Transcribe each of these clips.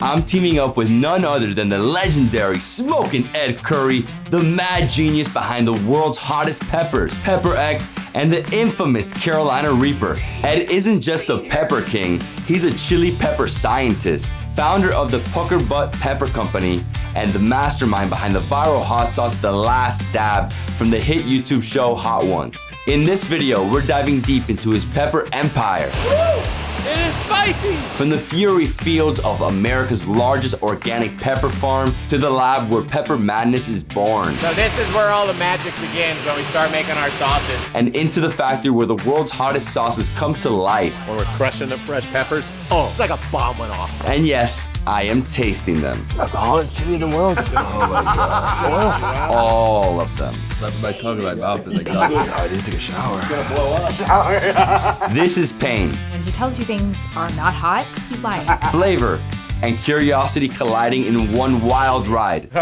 I'm teaming up with none other than the legendary Smokin Ed Currie, the mad genius behind the world's hottest peppers, Pepper X, and the infamous Carolina Reaper. Ed isn't just a pepper king, he's a chili pepper scientist, founder of the PuckerButt Pepper Company, and the mastermind behind the viral hot sauce The Last Dab from the hit YouTube show Hot Ones. In this video, we're diving deep into his pepper empire. Woo! It is spicy! From the fiery fields of America's largest organic pepper farm to the lab where pepper madness is born. So this is where all the magic begins, when we start making our sauces. And into the factory where the world's hottest sauces come to life. When we're crushing the fresh peppers, it's like a bomb went off. And yes, I am tasting them. That's the hottest chili in the world. Oh my God. All of them. Slapping my tongue in my mouth is like, I didn't take a shower. It's gonna blow up. This is pain. When he tells you things are not hot, he's lying. Flavor and curiosity colliding in one wild ride.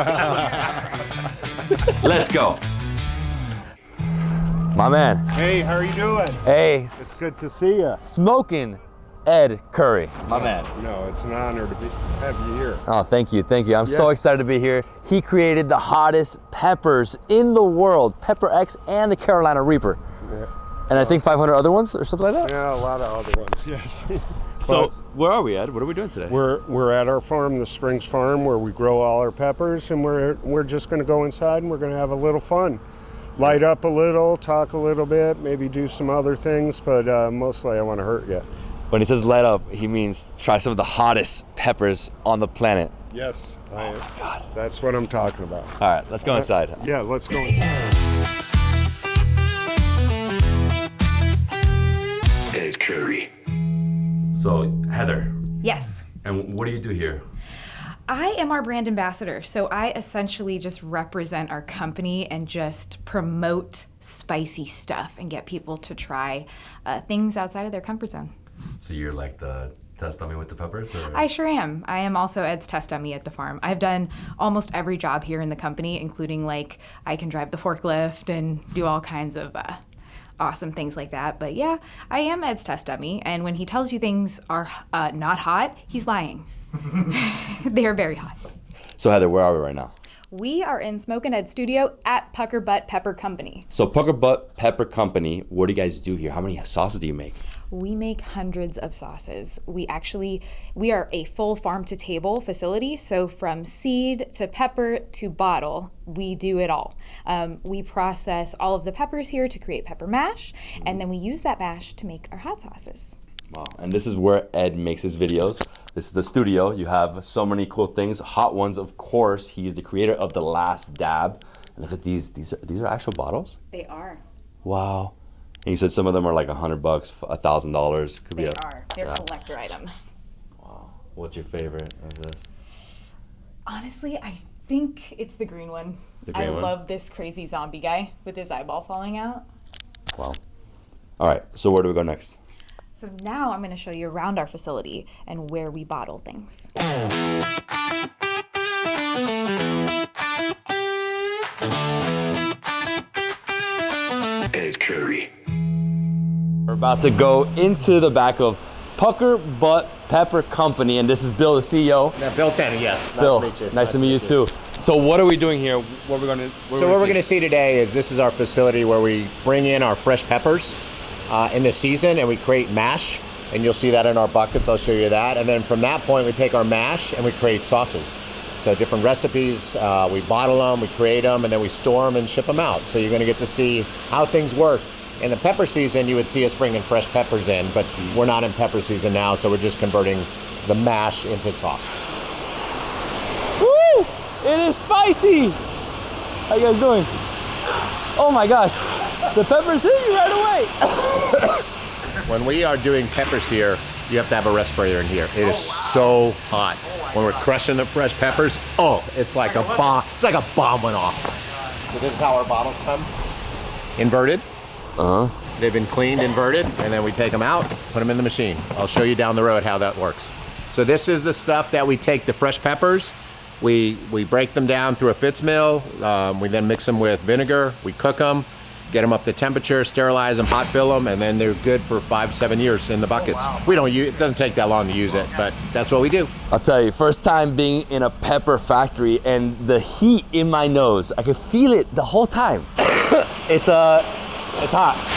Let's go. My man. Hey, how are you doing? Hey. It's good to see you. Smokin Ed Currie. My man. No, it's an honor to have you here. Oh, thank you, thank you. I'm so excited to be here. He created the hottest peppers in the world, Pepper X and the Carolina Reaper. Yeah. And I think 500 other ones or something like that? Yeah, a lot of other ones, yes. So, where are we, Ed? What are we doing today? We're at our farm, the Springs Farm, where we grow all our peppers, and we're just gonna go inside and we're gonna have a little fun. Light up a little, talk a little bit, maybe do some other things, but mostly I wanna hurt you. When he says light up, he means try some of the hottest peppers on the planet. Yes, Oh my God. That's what I'm talking about. All right, let's go inside. Yeah, let's go inside. Ed Currie. So, Heather. Yes. And what do you do here? I am our brand ambassador, so I essentially just represent our company and just promote spicy stuff and get people to try things outside of their comfort zone. So you're like the test dummy with the peppers? Or? I sure am. I am also Ed's test dummy at the farm. I've done almost every job here in the company, including like I can drive the forklift and do all kinds of awesome things like that. But yeah, I am Ed's test dummy, and when he tells you things are not hot, he's lying. They are very hot. So Heather, where are we right now? We are in Smokin Ed studio at PuckerButt Pepper Company. So PuckerButt Pepper Company, what do you guys do here? How many sauces do you make? We make hundreds of sauces. We are a full farm to table facility. So from seed to pepper to bottle, we do it all. We process all of the peppers here to create pepper mash, and then we use that mash to make our hot sauces. Wow, and this is where Ed makes his videos. This is the studio. You have so many cool things. Hot Ones, of course. He is the creator of The Last Dab. And look at these. These are actual bottles? They are. Wow. And you said some of them are like $100, $1,000. Could They be are. They're collector items. Wow. What's your favorite of this? Honestly, I think it's the green one. The green one? I love this crazy zombie guy with his eyeball falling out. Wow. All right, so where do we go next? So now I'm going to show you around our facility and where we bottle things. Ed Currie. We're about to go into the back of PuckerButt Pepper Company, and this is Bill, the CEO. Yeah, Bill Tanner, yes. Bill, Nice to meet you. nice to meet you too. So what are we doing here? What we're going to? So what we're going to see today is this is our facility where we bring in our fresh peppers in the season, and we create mash, and you'll see that in our buckets. I'll show you that. And then from that point, we take our mash and we create sauces. So different recipes, we bottle them, we create them, and then we store them and ship them out. So you're going to get to see how things work. In the pepper season, you would see us bringing fresh peppers in, but we're not in pepper season now, so we're just converting the mash into sauce. Woo! It is spicy! How you guys doing? Oh my gosh, the peppers hit you right away! When we are doing peppers here, you have to have a respirator in here. It is so hot. When we're crushing the fresh peppers, it's like a bomb. It's like a bomb went off. So this is how our bottles come. Inverted. They've been cleaned, inverted, and then we take them out, put them in the machine. I'll show you down the road how that works. So this is the stuff that we take the fresh peppers. We break them down through a Fitz mill. We then mix them with vinegar. We cook them. get them up to temperature, sterilize them, hot fill them, and then they're good for 5 to 7 years in the buckets. We don't use it, doesn't take that long to use it, but that's what we do. I'll tell you, first time being in a pepper factory and the heat in my nose, I could feel it the whole time. It's hot.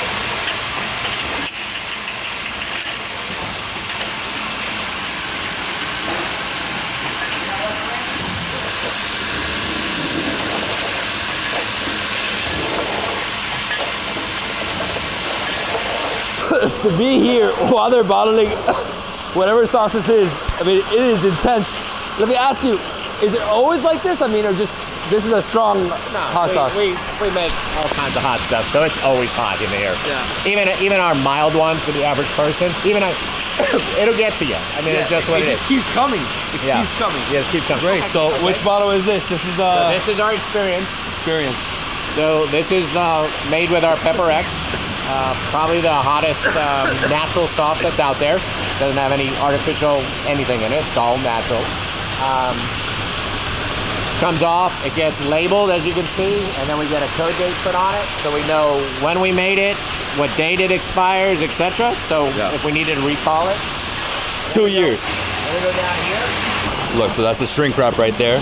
To be here while they're bottling whatever sauce this is, I mean, it is intense. Let me ask you, is it always like this? I mean, or just, this is a strong hot sauce? We make all kinds of hot stuff, so it's always hot in here. Yeah. Even our mild ones for the average person, it'll get to you. I mean, it's just what it is. It keeps coming. It keeps coming. Yeah, it keeps coming. Great. So which bottle is this? This is this is our experience. So this is made with our Pepper X. Probably the hottest natural sauce that's out there. Doesn't have any artificial anything in it. It's all natural. Comes off, it gets labeled as you can see, and then we get a code date put on it, so we know when we made it, what date it expires, etc. So if we needed to recall it. 2 years. Then we go down here. Look, so that's the shrink wrap right there.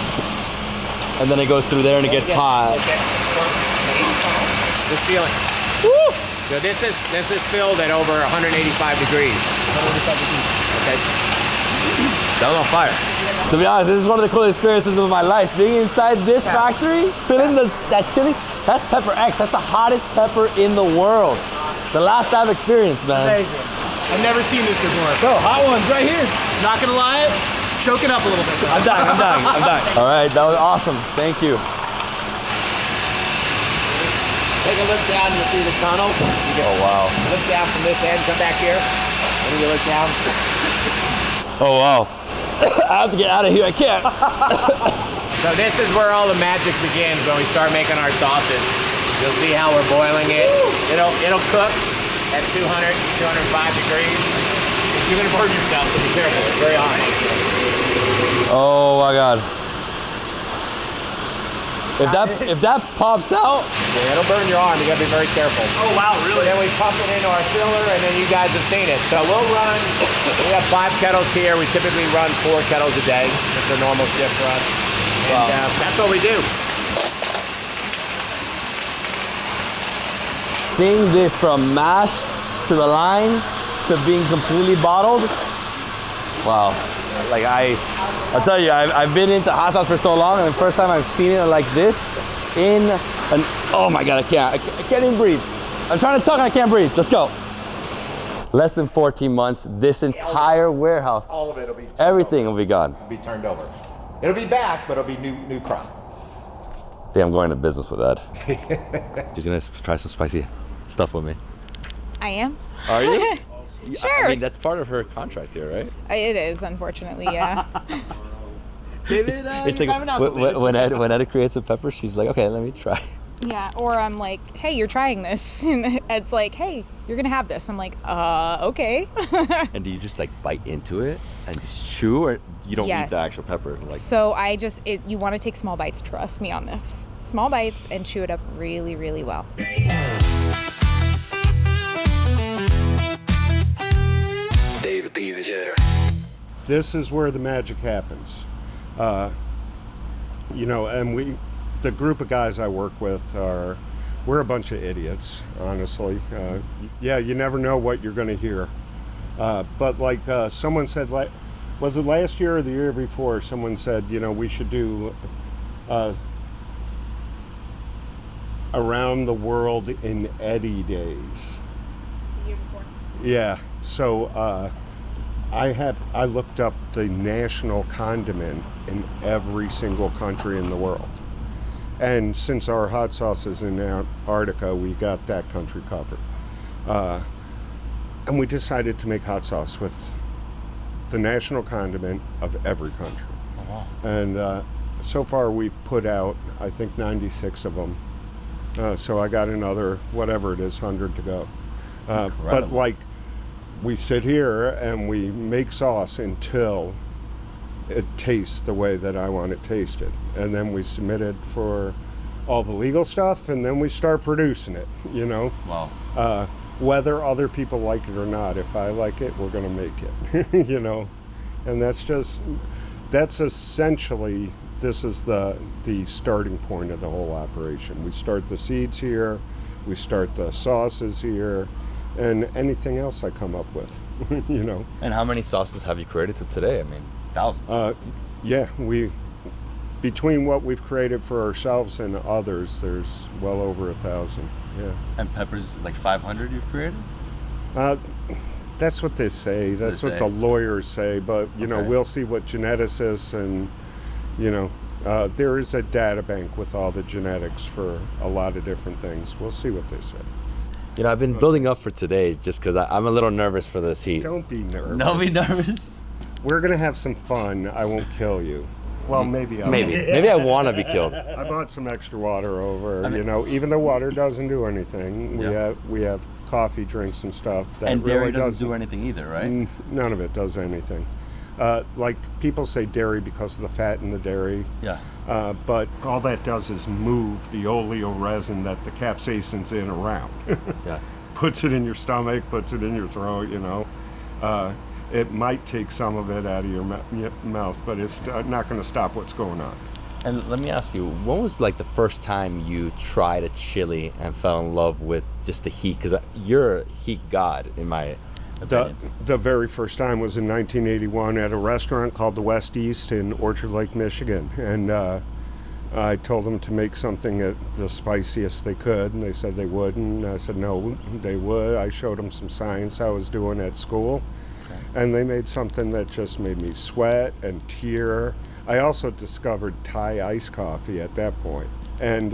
And then it goes through there and it gets hot. Just feel it. Woo! So this is filled at over 185 degrees. 185 degrees. Okay. That was on fire. To be honest, this is one of the coolest experiences of my life. Being inside this factory, feeling that chili, that's Pepper X. That's the hottest pepper in the world. The last I've experienced, man. Amazing. I've never seen this before. Bro, hot ones right here. Not gonna lie, choking up a little bit. I'm dying. All right, that was awesome. Thank you. Take a look down, you'll see the tunnel. Oh, wow. Look down from this end, come back here. And then you look down. Oh, wow. I have to get out of here, I can't. So this is where all the magic begins when we start making our sauces. You'll see how we're boiling it. It'll cook at 200, 205 degrees. You're gonna burn yourself, so be careful, it's very hot. Oh my God. If that pops out, it'll burn your arm. You gotta be very careful. Oh wow, really? Then we pump it into our chiller, and then you guys have seen it. So we'll run. We have 5 kettles here. We typically run 4 kettles a day. It's a normal shift for us. And that's what we do. seeing this from mash to the line to being completely bottled, wow. Like I'll tell you, I've been into hot sauce for so long, and the first time I've seen it like this in an, oh my God, I can't even breathe. I'm trying to talk and I can't breathe. Let's go. Less than 14 months, this entire warehouse, all of it will be turned everything over. will be gone. It'll be turned over. It'll be back, but it'll be new crop. Damn, I'm going into business with that. She's gonna try some spicy stuff with me. I am. Are you? Sure. I mean, that's part of her contract here, right? It is, unfortunately, yeah. It's like when Ed creates a pepper, she's like, okay, let me try. Yeah, or I'm like, hey, you're trying this. And Ed's like, hey, you're going to have this. I'm like, okay. And do you just like bite into it and just chew, or you don't eat the actual pepper? Like, so you want to take small bites, trust me on this. Small bites and chew it up really, really well. This is where the magic happens. You know, and the group of guys I work with we're a bunch of idiots, honestly. Yeah, you never know what you're going to hear. But like someone said, was it last year or the year before, someone said, you know, we should do around the world in Eddie days. The year before. Yeah, so I looked up the national condiment in every single country in the world. And since our hot sauce is in Antarctica, we got that country covered. And we decided to make hot sauce with the national condiment of every country. Oh, wow. And so far we've put out, I think, 96 of them. So I got another, whatever it is, 100 to go. But like, we sit here and we make sauce until it tastes the way that I want it tasted. And then we submit it for all the legal stuff, and then we start producing it, you know. Wow. Whether other people like it or not, if I like it, we're gonna make it, you know. And that's essentially, this is the starting point of the whole operation. We start the seeds here, we start the sauces here, and anything else I come up with, you know. And how many sauces have you created to today? I mean, thousands. Yeah, between what we've created for ourselves and others, there's well over 1,000. Yeah. And peppers, like 500 you've created? That's what they say. That's what the lawyers say. But, you know, we'll see what geneticists and, you know, there is a data bank with all the genetics for a lot of different things. We'll see what they say. You know, I've been building up for today just because I'm a little nervous for this heat. Don't be nervous. Don't be nervous. We're going to have some fun. I won't kill you. Well, maybe I Maybe I want to be killed. I bought some extra water over, you know, even though water doesn't do anything. We have coffee, drinks, and stuff. That and dairy really doesn't do anything either, right? None of it does anything. Like, people say dairy because of the fat in the dairy. Yeah. But all that does is move the oleo resin that the capsaicin's in around. Yeah. Puts it in your stomach, puts it in your throat, you know. It might take some of it out of your mouth, but it's not going to stop what's going on. And let me ask you, when was like the first time you tried a chili and fell in love with just the heat? Because you're a heat god, in my opinion. The very first time was in 1981 at a restaurant called the West East in Orchard Lake, Michigan. And I told them to make something the spiciest they could, and they said they would. And I said no, they would. I showed them some science I was doing at school. And they made something that just made me sweat and tear. I also discovered Thai iced coffee at that point and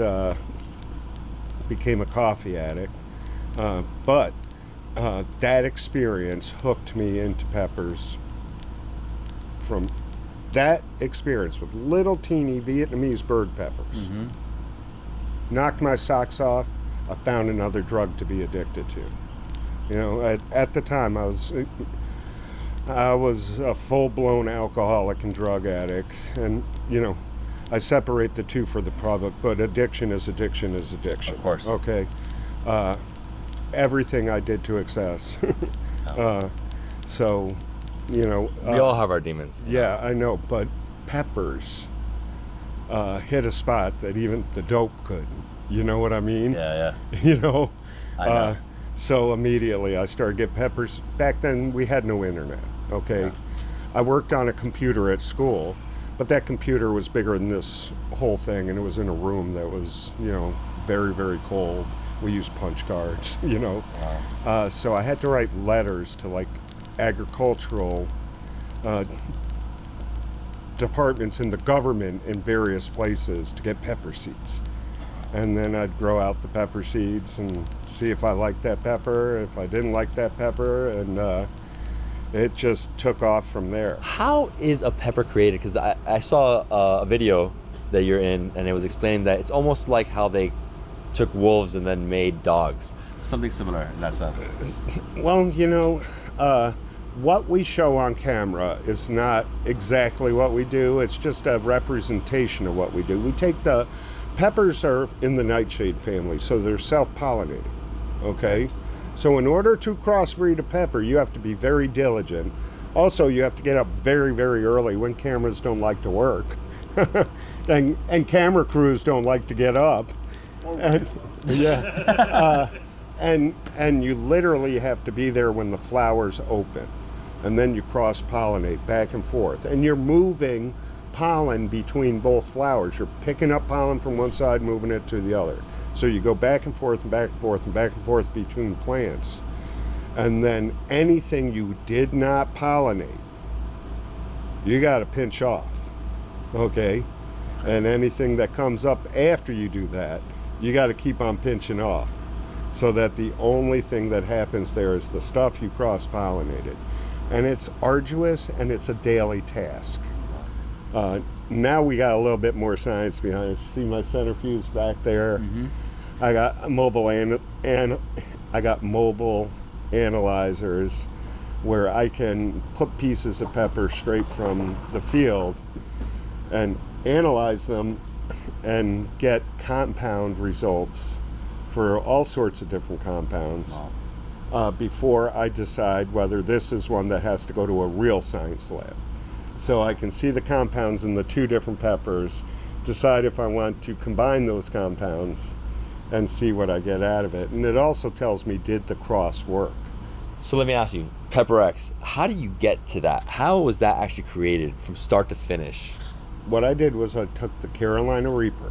became a coffee addict. But that experience hooked me into peppers. From that experience with little teeny Vietnamese bird peppers, knocked my socks off. I found another drug to be addicted to. You know, at the time I was a full-blown alcoholic and drug addict, and, you know, I separate the two for the product, but addiction is addiction is addiction. Of course. Okay. Everything I did to excess. So, you know. We all have our demons. Yeah, I know, but peppers hit a spot that even the dope couldn't. You know what I mean? Yeah. You know? I know. So immediately I started getting peppers. Back then we had no internet, okay? Yeah. I worked on a computer at school, but that computer was bigger than this whole thing, and it was in a room that was, you know, very, very cold. We used punch cards, you know? Wow. So I had to write letters to, like, agricultural departments in the government in various places to get pepper seeds. And then I'd grow out the pepper seeds and see if I liked that pepper, if I didn't like that pepper, and it just took off from there. How is a pepper created? Because I saw a video that you're in, and it was explaining that it's almost like how they took wolves and then made dogs. Something similar in that sense. Well, you know, what we show on camera is not exactly what we do. It's just a representation of what we do. We take the peppers are in the nightshade family, so they're self-pollinating, okay? So in order to crossbreed a pepper, you have to be very diligent. Also, you have to get up very, very early when cameras don't like to work. and camera crews don't like to get up. And, yeah. And you literally have to be there when the flowers open. And then you cross-pollinate back and forth. And you're moving pollen between both flowers. You're picking up pollen from one side, moving it to the other. So you go back and forth and back and forth and back and forth between plants. And then anything you did not pollinate, you got to pinch off, okay? And anything that comes up after you do that, you got to keep on pinching off, so that the only thing that happens there is the stuff you cross-pollinated. And it's arduous and it's a daily task. Now we got a little bit more science behind it. See my centrifuge back there? Mm-hmm. I got mobile analyzers where I can put pieces of pepper straight from the field and analyze them and get compound results for all sorts of different compounds before I decide whether this is one that has to go to a real science lab. So I can see the compounds in the two different peppers, decide if I want to combine those compounds, and see what I get out of it. And it also tells me, did the cross work? So let me ask you, Pepper X, how do you get to that? How was that actually created from start to finish? What I did was I took the Carolina Reaper,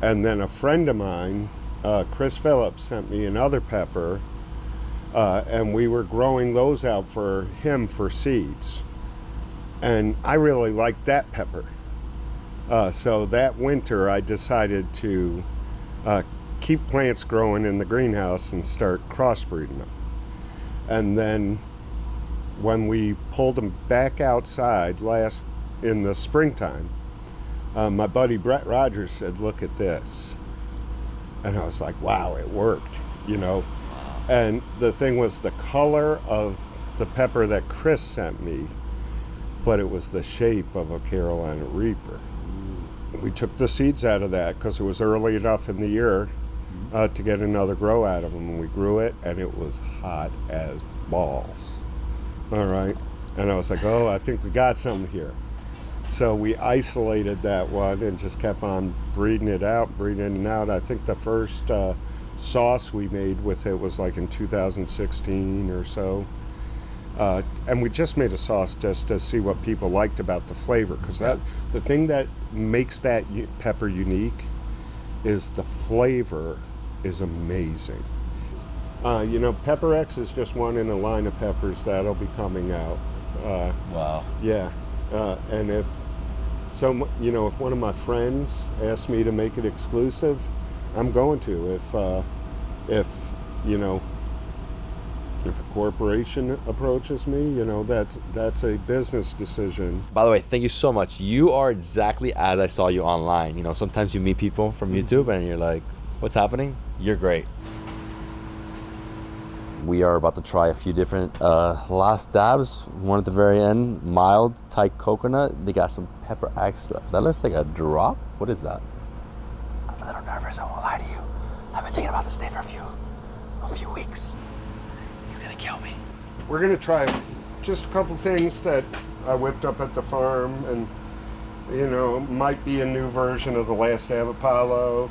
and then a friend of mine, Chris Phillips, sent me another pepper, and we were growing those out for him for seeds. And I really liked that pepper. So that winter I decided to keep plants growing in the greenhouse and start crossbreeding them. And then when we pulled them back outside in the springtime, my buddy Brett Rogers said, "Look at this." And I was like, wow, it worked, you know. And the thing was the color of the pepper that Chris sent me, but it was the shape of a Carolina Reaper. We took the seeds out of that because it was early enough in the year to get another grow out of them. And we grew it, and it was hot as balls. All right. And I was like, oh, I think we got something here. So we isolated that one and just kept on breeding it out. I think the first sauce we made with it was like in 2016 or so. And we just made a sauce just to see what people liked about the flavor, because the thing that makes that pepper unique is the flavor is amazing. You know, Pepper X is just one in a line of peppers that'll be coming out. Wow. Yeah. And if one of my friends asks me to make it exclusive, I'm going to. If a corporation approaches me, that's a business decision. By the way, thank you so much. You are exactly as I saw you online. You know, sometimes you meet people from YouTube and you're like, what's happening? You're great. We are about to try a few different last dabs. One at the very end, mild Thai coconut. They got some Pepper X. That looks like a drop. What is that? I'm a little nervous, I won't lie to you. I've been thinking about this day for a few weeks. He's gonna kill me. We're gonna try just a couple things that I whipped up at the farm, and might be a new version of the last Dab Apollo.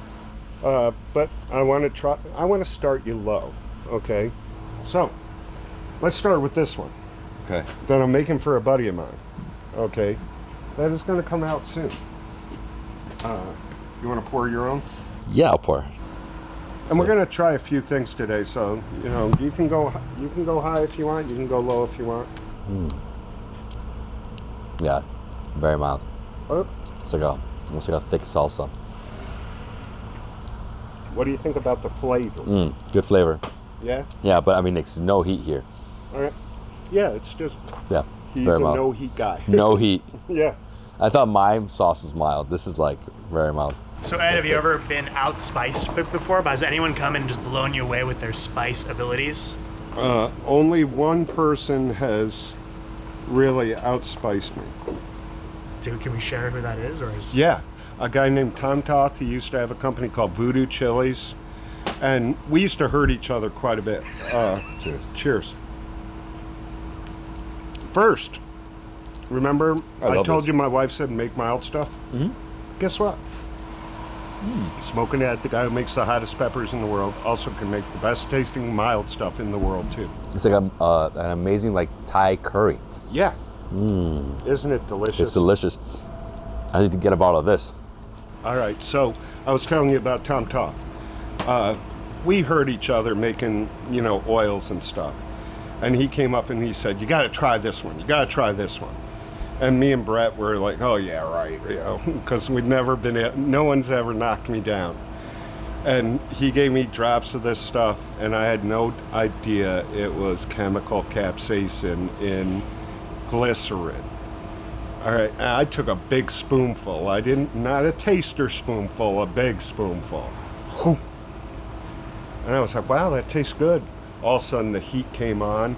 But I want to start you low, okay? So, let's start with this one. Okay. That I'm making for a buddy of mine. Okay. That is going to come out soon. You want to pour your own? Yeah, I'll pour. And we're going to try a few things today. So, you can go high if you want. You can go low if you want. Yeah, very mild. Oh. It's almost like a thick salsa. What do you think about the flavor? Good flavor. Yeah? Yeah, but I mean, it's no heat here. All right. Yeah, it's just... Yeah, he's very a mild. no-heat guy. No heat. Yeah. I thought my sauce was mild. This is like very mild. So Ed, have you ever been outspiced before? Has anyone come and just blown you away with their spice abilities? Only one person has really outspiced me. Can we share who that is, or is? Yeah, a guy named Tom Toth. He used to have a company called Voodoo Chilies, and we used to hurt each other quite a bit. Cheers. Cheers. First, remember I told you my wife said make mild stuff? Mm-hmm. Guess what? Smokin Ed, the guy who makes the hottest peppers in the world, also can make the best tasting mild stuff in the world too. It's like an amazing Thai curry. Yeah. Isn't it delicious? It's delicious. I need to get a bottle of this. All right, so I was telling you about Tom Toth. We hurt each other making, oils and stuff. And he came up and he said, you got to try this one. You got to try this one. And me and Brett were like, oh, yeah, right, because we'd never been, no one's ever knocked me down. And he gave me drops of this stuff, and I had no idea it was chemical capsaicin in glycerin. All right, I took a big spoonful. Not a taster spoonful, a big spoonful. And I was like, wow, that tastes good. All of a sudden the heat came on.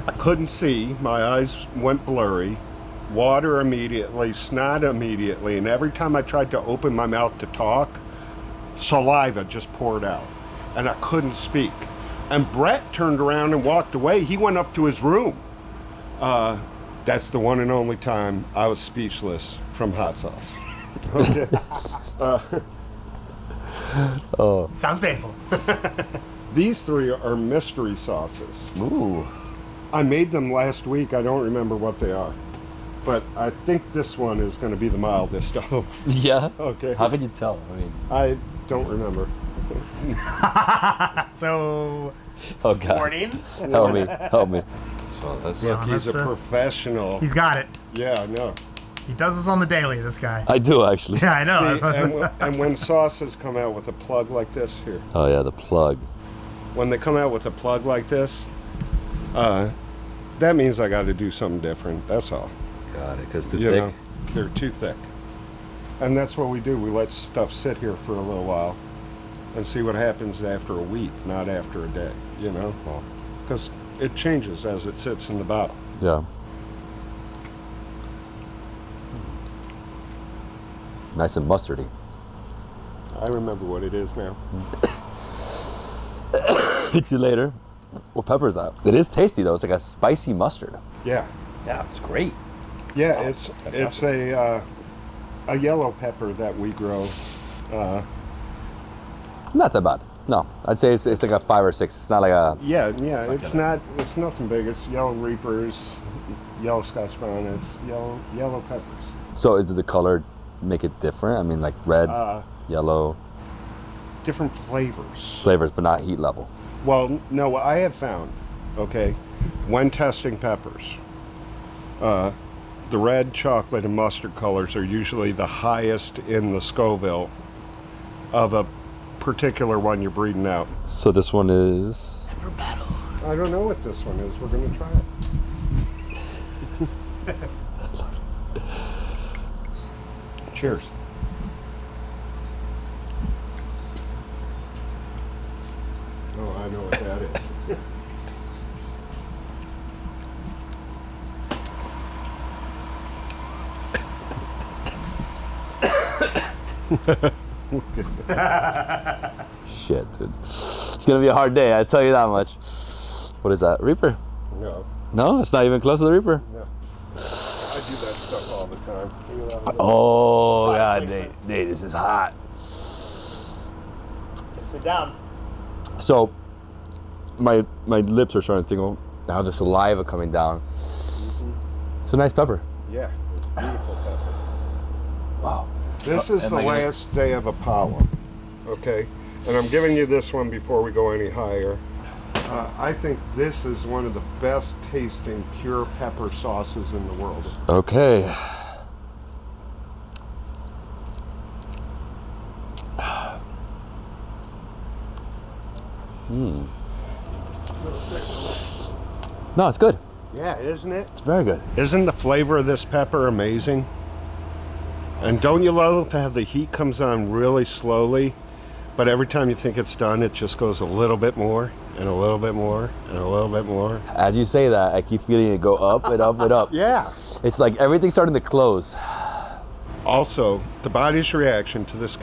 I couldn't see, my eyes went blurry, water immediately, snot immediately, and every time I tried to open my mouth to talk, saliva just poured out, and I couldn't speak. And Brett turned around and walked away. He went up to his room. That's the one and only time I was speechless from hot sauce. Okay. Sounds painful. These three are mystery sauces. Ooh. I made them last week. I don't remember what they are. But I think this one is going to be the mildest of them. Yeah. Okay. How can you tell? I mean, I don't remember. So, oh God. warning. Help me. Help me. So that's, Look, he's a that's professional. He's got it. Yeah, I know. He does this on the daily, this guy. I do actually. Yeah, I know. See, and when sauces come out with a plug like this here, Oh yeah, the plug. when they come out with a plug like this, that means I got to do something different. That's all. Got it. Because too You thick. know, they're too thick. And that's what we do. We let stuff sit here for a little while and see what happens after a week, not after a day, you know? Because it changes as it sits in the bottle. Yeah. Nice and mustardy. I remember what it is now. Hit you later. What pepper is that? It is tasty though. It's like a spicy mustard. Yeah. Yeah, it's great. Yeah, it's a yellow pepper that we grow. Not that bad. No, I'd say it's like a 5 or 6. It's not like a. Yeah, it's nothing big. It's yellow reapers, yellow Scotch bonnets, yellow peppers. So does the color make it different? I mean, like red, yellow Different flavors. flavors, but not heat level. Well, no, what I have found, okay, when testing peppers, the red, chocolate, and mustard colors are usually the highest in the Scoville of a particular one you're breeding out. So this one is. I don't know what this one is. We're going to try it. Cheers. Oh, I know what that is. Shit, dude. It's gonna be a hard day, I tell you that much. What is that? Reaper? No, No, it's not even close to the Reaper. no. I do that stuff all the time. Look at that. Oh, God, Nate, this is hot. Sit down. So, my lips are starting to tingle. Now the saliva coming down. It's a nice pepper. Yeah, it's beautiful pepper. Wow. This is Am the I gonna- last day of Apollo, okay? And I'm giving you this one before we go any higher. I think this is one of the best tasting pure pepper sauces in the world. Okay. No, it's good. Yeah, isn't it? It's very good. Isn't the flavor of this pepper amazing? And don't you love how the heat comes on really slowly, but every time you think it's done, it just goes a little bit more, and a little bit more, and a little bit more? As you say that, I keep feeling it go up and up and up. Yeah. It's like everything's starting to close. Also, the body's reaction to this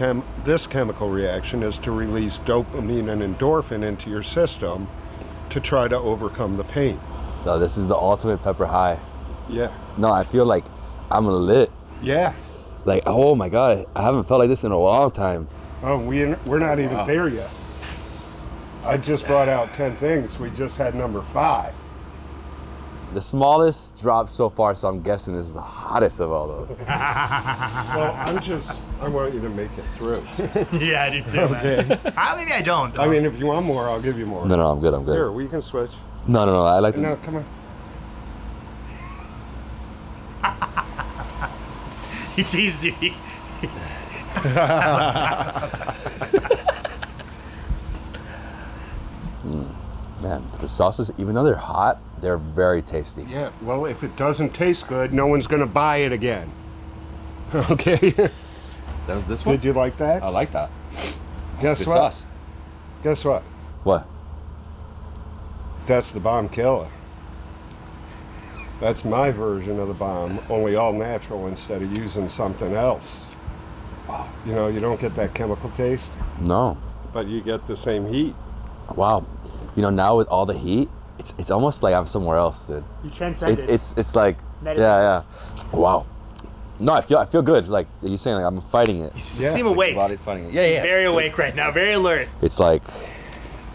chemical reaction is to release dopamine and endorphin into your system to try to overcome the pain. No, this is the ultimate pepper high. Yeah. No, I feel like I'm lit. Yeah. Like, oh my God, I haven't felt like this in a long time. Oh, we're not even there yet. I just brought out 10 things. We just had number 5. The smallest drop so far, so I'm guessing this is the hottest of all those. Well, I want you to make it through. Yeah, I do too. Okay. Maybe I don't. I mean, if you want more, I'll give you more. No, I'm good, I'm good. Here, we can switch. No, I like No, them. come on. He teased you. Man, but the sauces, even though they're hot, they're very tasty. Yeah, well, if it doesn't taste good, no one's going to buy it again. Okay. That was this one? Did you like that? I like that. Guess what? Guess what? What? That's the bomb killer. That's my version of the bomb, only all natural instead of using something else. You know, you don't get that chemical taste, No. but you get the same heat. Wow. You know, now with all the heat, it's almost like I'm somewhere else, dude. You transcend it. It's like, yeah. Wow. No, I feel good. Like you're saying, like I'm fighting it. You seem awake. Body's fighting it. Yeah. Very awake right now. Very alert. It's like,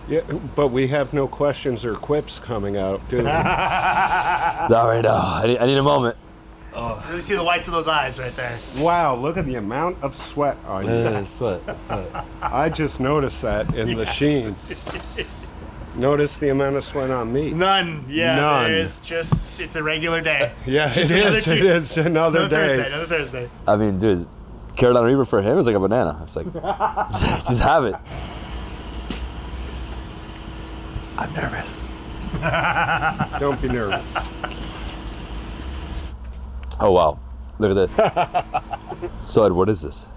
Yeah, but we have no questions or quips coming out, do we? all right, I need a moment. You really see the whites of those eyes right there. Wow, look at the amount of sweat on you. Yeah, sweat. I just noticed that in the sheen. Notice the amount of sweat on me. None. Yeah. None. There's just, it's a regular day. Yeah, Just it is another day. Another Thursday. I mean, dude, Carolina Reaper for him is like a banana. It's like, just have it. I'm nervous. Don't be nervous. Oh, wow. Look at this. So, Ed, what is this?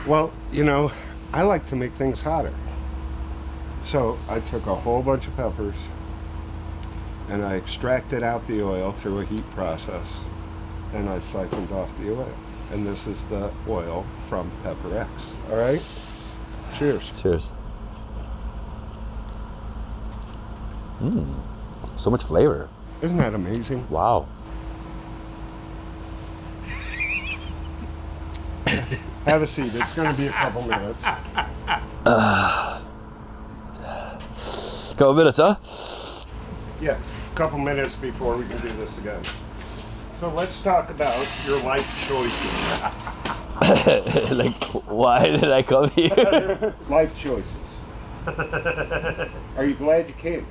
Well, you know, I like to make things hotter. So I took a whole bunch of peppers and I extracted out the oil through a heat process and I siphoned off the oil. And this is the oil from Pepper X. All right? Cheers. Cheers. So much flavor. Isn't that amazing? Wow. Have a seat. It's going to be a couple minutes. Couple minutes, huh? Yeah, a couple minutes before we can do this again. So let's talk about your life choices. Like, why did I come here? Life choices. Are you glad you came?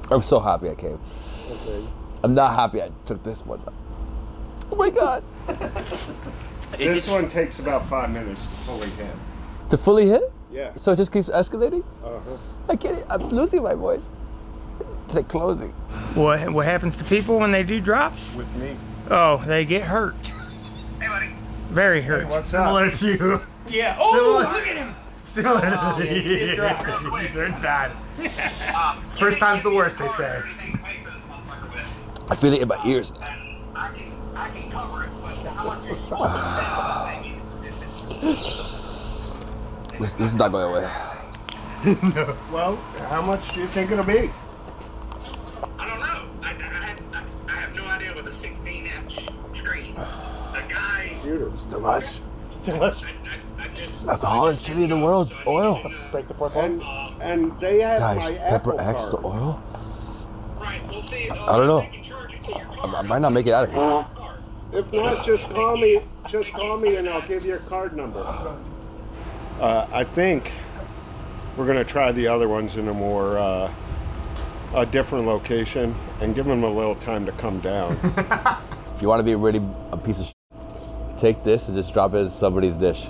I'm so happy I came. Okay. I'm not happy I took this one. Oh my God. This one takes about 5 minutes to fully hit. To fully hit? Yeah. So it just keeps escalating? Uh-huh. I can't, I'm losing my voice. It's like closing. What happens to people when they do drops? With me. Oh, they get hurt. Hey, buddy. Very hurt. what's Similar up? to you. Yeah. Oh, look at him. Similar to These are bad. First time's the worst, they say. I feel it in my ears. This is not going away. Well, how much do you think it'll be? I don't know. I have no idea with a 16-inch screen. The guy, It's too much. It's too much. I just... That's the hottest chili in the world. Oil. Break the fourth one. And they have Guys, my Pepper Apple X, the card. oil? Right, we'll see. I don't know. They can charge it to your car. I might not make it out of here. If not, just call me and I'll give you a card number. I think we're gonna try the other ones in a more a different location and give them a little time to come down. If you want to be really a piece of shit, take this and just drop it in somebody's dish.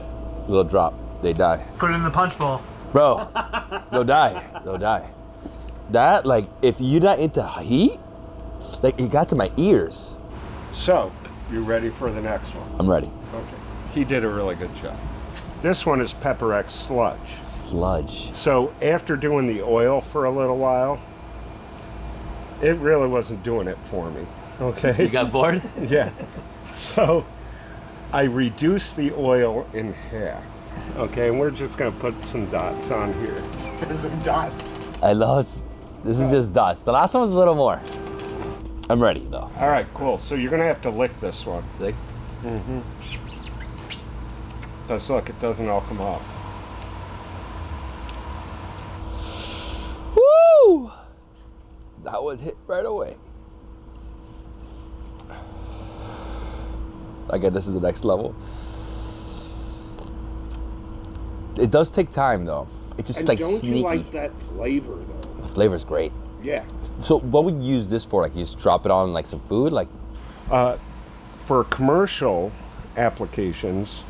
Little drop. They die. Put it in the punch bowl. Bro, they'll die. They'll die. That, like, if you're not into heat, like, it got to my ears. So, you ready for the next one? I'm ready. Okay. He did a really good job. This one is Pepper X Sludge. Sludge. So after doing the oil for a little while, it really wasn't doing it for me. Okay. You got bored? Yeah. So I reduced the oil in half. Okay, and we're just gonna put some dots on here. Some dots. I love this is just dots. The last one was a little more. I'm ready, though. All right, cool. So you're gonna have to lick this one. Like, Because look, it doesn't all come off. woo! That one hit right away. Again, this is the next level. It does take time, though. It's just like sneaky. you like that flavor though? The flavor's great. Yeah. So, what would you use this for? Like, you just drop it on like some food, like. For commercial applications,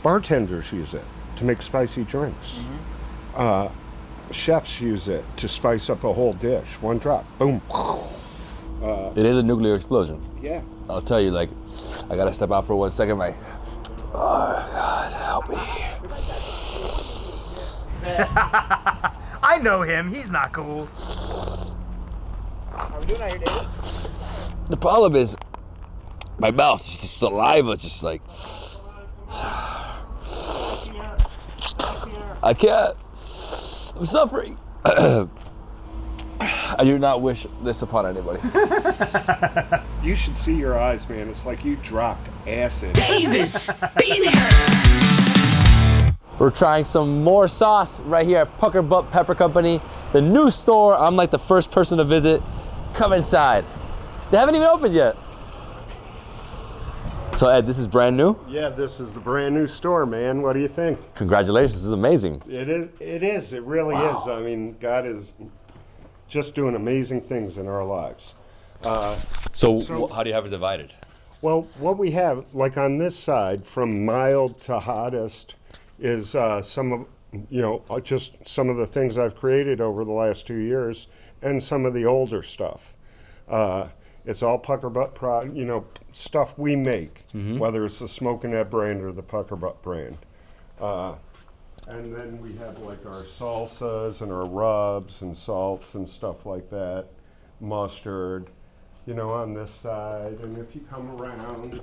bartenders use it to make spicy drinks. Chefs use it to spice up a whole dish. One drop, boom. It is a nuclear explosion. Yeah. I'll tell you, like, I gotta step out for 1 second. My, oh God, help me. I know him. He's not cool. How are we doing out here, David? The problem is, my mouth, just the saliva, just like, I can't. I'm suffering. I do not wish this upon anybody. You should see your eyes, man. It's like you dropped acid. Davidsbeenhere. We're trying some more sauce right here at PuckerButt Pepper Company, the new store. I'm like the first person to visit. Come inside. They haven't even opened yet. So Ed, this is brand new? Yeah, this is the brand new store, man. What do you think? Congratulations, this is amazing. It is. It really is. I mean, God is just doing amazing things in our lives. So how do you have it divided? Well, what we have, like on this side, from mild to hottest, is some of, just some of the things I've created over the last 2 years, and some of the older stuff. It's all PuckerButt stuff we make, whether it's the Smokin Ed brand or the PuckerButt brand. And then we have like our salsas and our rubs and salts and stuff like that, mustard, on this side. And if you come around,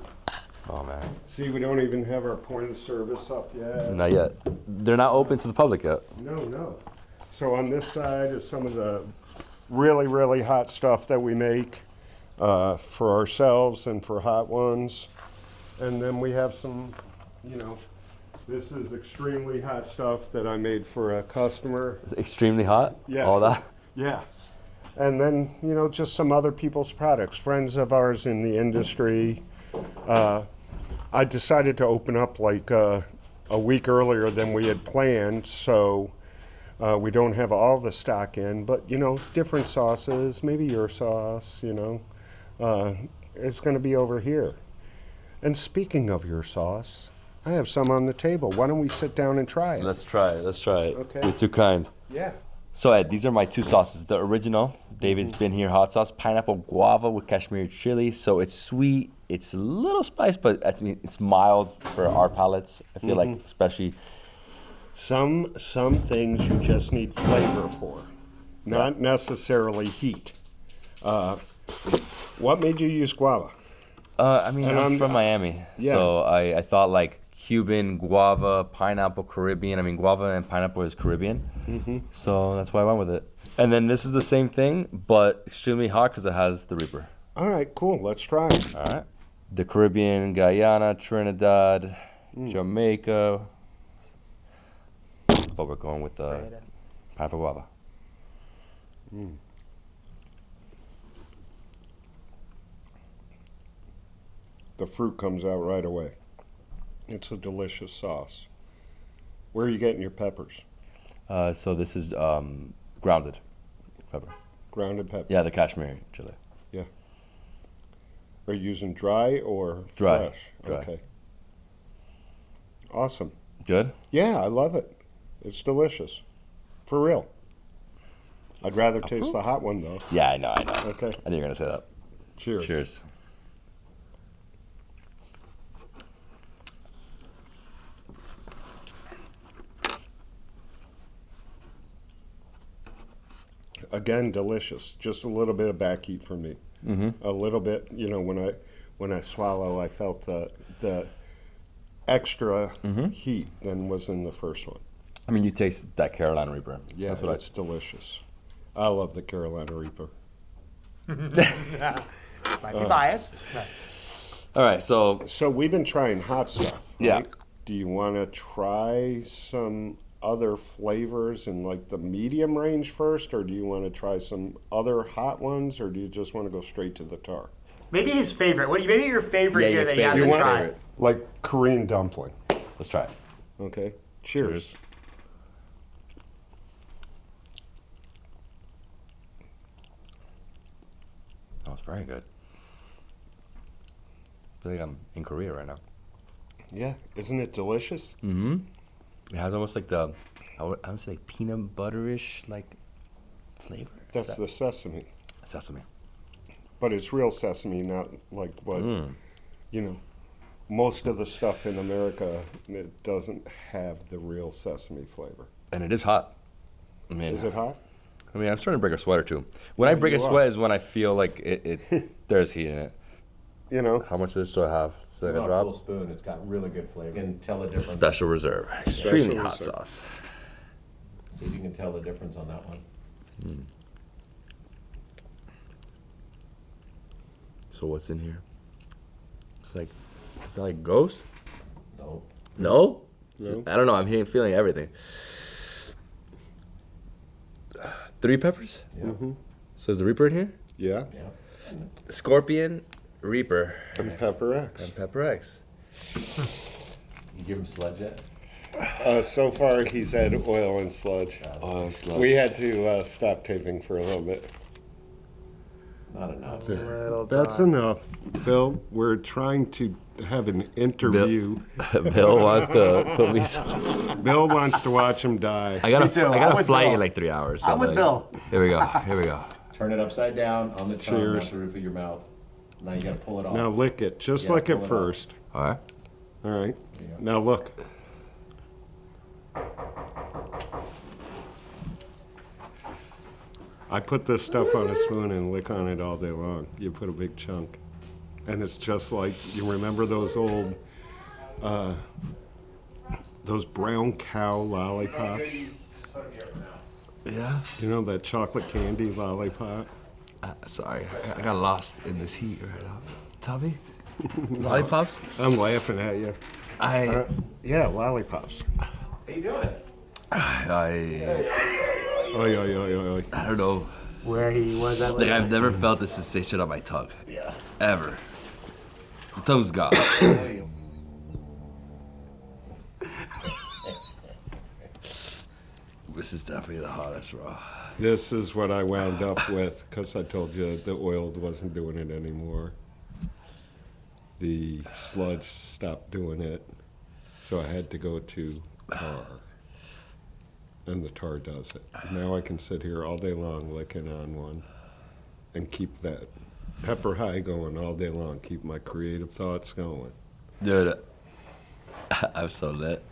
Oh man. see, we don't even have our point of service up yet. Not yet. They're not open to the public yet. No. So on this side is some of the really, really hot stuff that we make for ourselves and for hot ones. And then we have some, this is extremely hot stuff that I made for a customer. It's extremely hot. Yeah. All that. Yeah. And then, just some other people's products, friends of ours in the industry. I decided to open up like a week earlier than we had planned, so we don't have all the stock in, but, different sauces, maybe your sauce, it's going to be over here. And speaking of your sauce, I have some on the table. Why don't we sit down and try it? Let's try it. Okay. You're too kind. Yeah. So Ed, these are my two sauces. The original, Davidsbeenhere hot sauce, pineapple guava with Kashmiri chili. So it's sweet, it's a little spice, but it's mild for our palates. I feel like, especially. Some things you just need flavor for, not necessarily heat. What made you use guava? I'm from Miami, Yeah. so I thought like Cuban, guava, pineapple, Caribbean. Guava and pineapple is Caribbean, so that's why I went with it. And then this is the same thing, but extremely hot because it has the Reaper. All right, cool. Let's try it. All right. The Caribbean, Guyana, Trinidad, Jamaica. But we're going with the pineapple guava. The fruit comes out right away. It's a delicious sauce. Where are you getting your peppers? So this is grounded pepper. Grounded pepper? Yeah, the Kashmiri chili. Yeah. Are you using dry or Dry. fresh? Dry. Okay. Awesome. Good? Yeah, I love it. It's delicious. For real. I'd rather taste the hot one, though. Yeah, I know. Okay. I knew you were going to say that. Cheers. Cheers. Again, delicious. Just a little bit of back heat for me. A little bit, when I swallow, I felt the extra heat than was in the first one. I mean, you taste that Carolina Reaper. Yeah, That's what it's delicious. I love the Carolina Reaper. Might be biased. All right, so So we've been trying hot stuff. Yeah. Right? Do you want to try some other flavors in like the medium range first, or do you want to try some other hot ones, or do you just want to go straight to the tar? Maybe his favorite. Maybe your favorite Yeah, here your that he favorite. hasn't You want tried. it? Like Korean dumpling. let's try it. Okay. Cheers. Oh, it's very good. I feel like I'm in Korea right now. Yeah. Isn't it delicious? It has almost like I would say like peanut butterish like flavor. That's the sesame. Sesame. But it's real sesame, not like what, most of the stuff in America, it doesn't have the real sesame flavor. And it is hot. I mean, Is it hot? I mean, I'm starting to break a sweat or two. When I break a sweat is when I feel like there's heat in it. You know. How much of this do I have? So I can Not a drop? full spoon. It's got really good flavor. You can tell the difference. Special reserve. Extremely hot reserve. sauce. See if you can tell the difference on that one. So what's in here? It's like, is that like ghost? No. No? No. I don't know. I'm feeling everything. 3 peppers? Yeah. Mm-hmm. So is the Reaper in here? Yeah. Yeah. Scorpion, Reaper, And Pepper X. and Pepper X. You give him sludge yet? So far, he's had oil and sludge. Oh, it's like We had to stop taping for a little bit. Not enough. That's enough. Bill, we're trying to have an interview. Bill wants to put me some. Bill wants to watch him die. I got Me too. a I'm with flight Bill. in like 3 hours. So I'm with like, Bill. Here we go. Here we go. Turn it upside down on the tongue, Cheers. not the roof of your mouth. Now you gotta pull it off. Now lick it, just Yeah, like pull it it off. first. All right. All right. There you go. Now look. I put this stuff on a spoon and lick on it all day long. You put a big chunk. And it's just like, you remember those old, those brown cow lollipops? Yeah. You know, that chocolate candy lollipop? Sorry, I got lost in this heat right now. Tommy? Lollipops? I'm laughing at you. Yeah, lollipops. How you doing? I Oy, oy, oy, oy, oy. don't know. Where he was at. Like I've never felt the sensation on my tongue. Yeah. Ever. The tongue's gone. This is definitely the hottest, bro. This is what I wound up with because I told you the oil wasn't doing it anymore. The sludge stopped doing it, so I had to go to tar. And the tar does it. Now I can sit here all day long licking on one and keep that pepper high going all day long, keep my creative thoughts going. Dude, I'm so lit.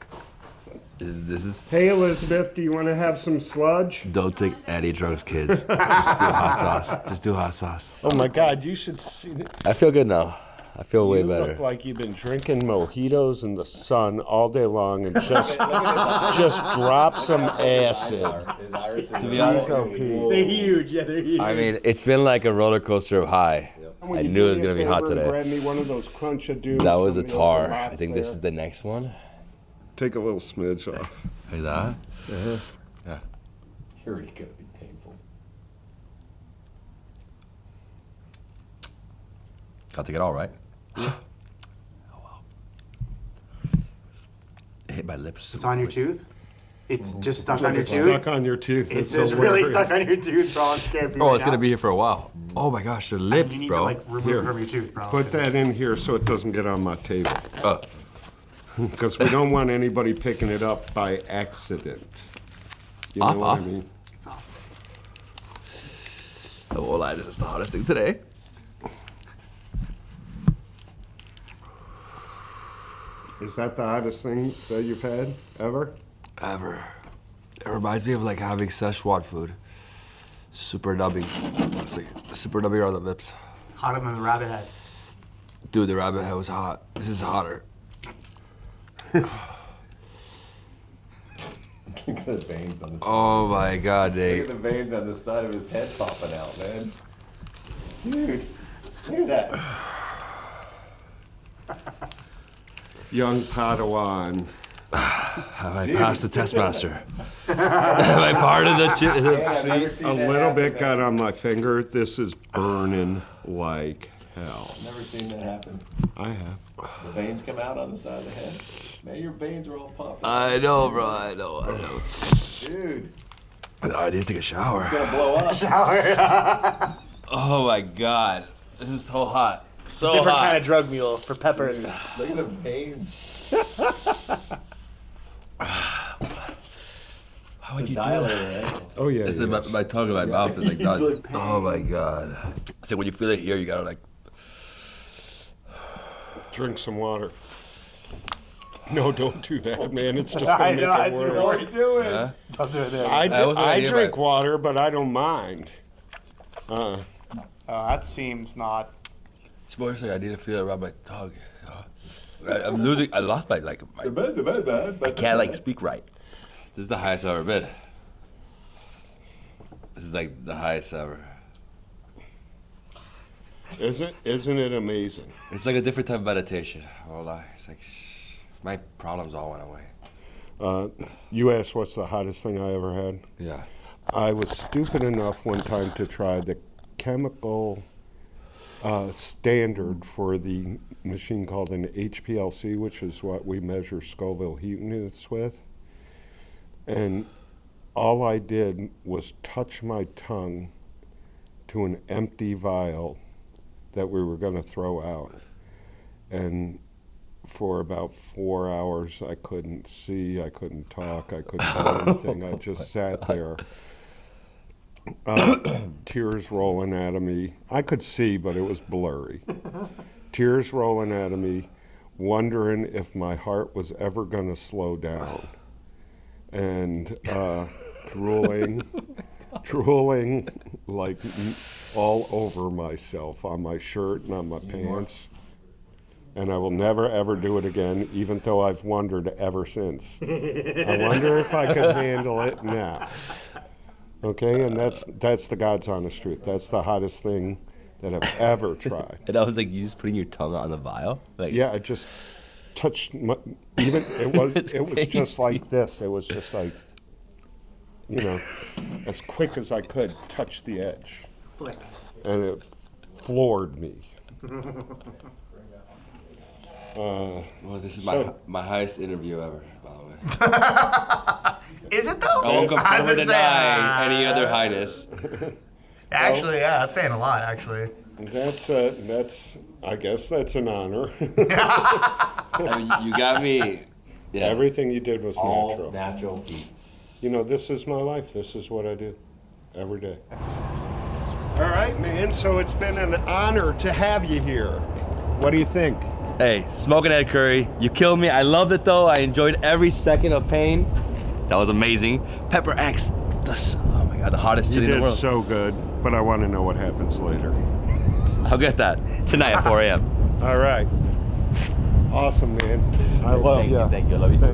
This is Hey Elizabeth, do you want to have some sludge? don't take any drugs, kids. Just do hot sauce. Just do hot sauce. Oh my God, you should see. I feel good now. I feel way You better. look like you've been drinking mojitos in the sun all day long and just drop some acid. His iris is They're huge. Yeah, they're huge. I mean, it's been like a roller coaster of high. I knew it was gonna be hot today. Grab me one of those Crunchadoos. That was a from the tar. open I box think this there. is the next one. Take a little smidge off. Like that? Here you go. Be painful. Got to get all right. Oh wow. It hit my lips. It's on your tooth? It's just stuck on your It's tooth? stuck on your tooth. It's just really stuck on your tooth, bro. I'm scared for you Oh, right it's gonna now. be here for a while. Oh my gosh, the You lips, need bro. to like remove Here. it from your tooth, bro. Put 'cause that it's- in here so it doesn't get on my table. Uh, Because we don't want anybody picking it up by accident. You know Off, what off. I mean? It's off. I won't lie, this is the hottest thing today. Is that the hottest thing that you've had ever? Ever. It reminds me of like having Szechuan food. Super numbing. It's like super numbing on the lips. Hotter than the rabbit head. Dude, the rabbit head was hot. This is hotter. Look at the veins on the side. Oh my god, Look at Nate. the veins on the side of his head popping out, man. Dude, look at that. Young Padawan. Have I passed the test master? Am I part of the I've never See, seen a that little happen, bit man. got on my finger. This is burning like hell. Never seen that happen. I have. The veins come out on the side of the head. Man, your veins are all popping. I know, bro. I know. Dude, I need to take a shower. it's gonna blow up. Oh my god. This is so hot. So Different hot. kind of drug mule for peppers. Look at the veins. How would you do Dilator, that? right? Oh yeah. It's in yes. my tongue and my mouth is like He's done. like- Oh my god. So when you feel it here, you gotta like. Drink some water. No, don't do that, man. It's just gonna make it worse. Yeah. Don't do it there. I drink water, but I don't mind. That seems not. Sports like I need to feel it around my tongue. I'm losing. I lost my like. I can't like speak right. This is the highest I've ever been. This is like the highest ever. Isn't it amazing? It's like a different type of meditation. I won't lie. It's like my problems all went away. You asked what's the hottest thing I ever had? Yeah. I was stupid enough one time to try the chemical standard for the machine called an HPLC, which is what we measure Scoville heat units with. And all I did was touch my tongue to an empty vial that we were going to throw out. And for about 4 hours, I couldn't see, I couldn't talk, I couldn't do anything. I just sat there, tears rolling out of me. I could see, but it was blurry. Tears rolling out of me, wondering if my heart was ever going to slow down. And drooling like all over myself, on my shirt and on my pants. And I will never, ever do it again, even though I've wondered ever since. I wonder if I could handle it now. Okay, and that's the God's honest truth. That's the hottest thing that I've ever tried. And I was like, you just putting your tongue on the vial? Like, Yeah, I just touched my, even, it was just like this. It was just like, you know, as quick as I could, touch the edge. Flick. And it floored me. well, this is my highest interview ever, by the way. Is it though? I won't confirm I or was gonna say, deny any other highness. Actually, yeah, that's saying a lot. Actually, That's I guess that's an honor. I mean, you got me. Yeah. Everything you did was All natural. natural heat. You know, this is my life. This is what I do every day. All right, man. So it's been an honor to have you here. What do you think? Hey, Smokin Ed Currie, you killed me. I loved it though. I enjoyed every second of pain. That was amazing. Pepper X, oh my God, the hottest You chili in the did world. so good, but I want to know what happens later. I'll get that tonight at 4 a.m. All right. Awesome, man. I love you. Thank you. I love you too.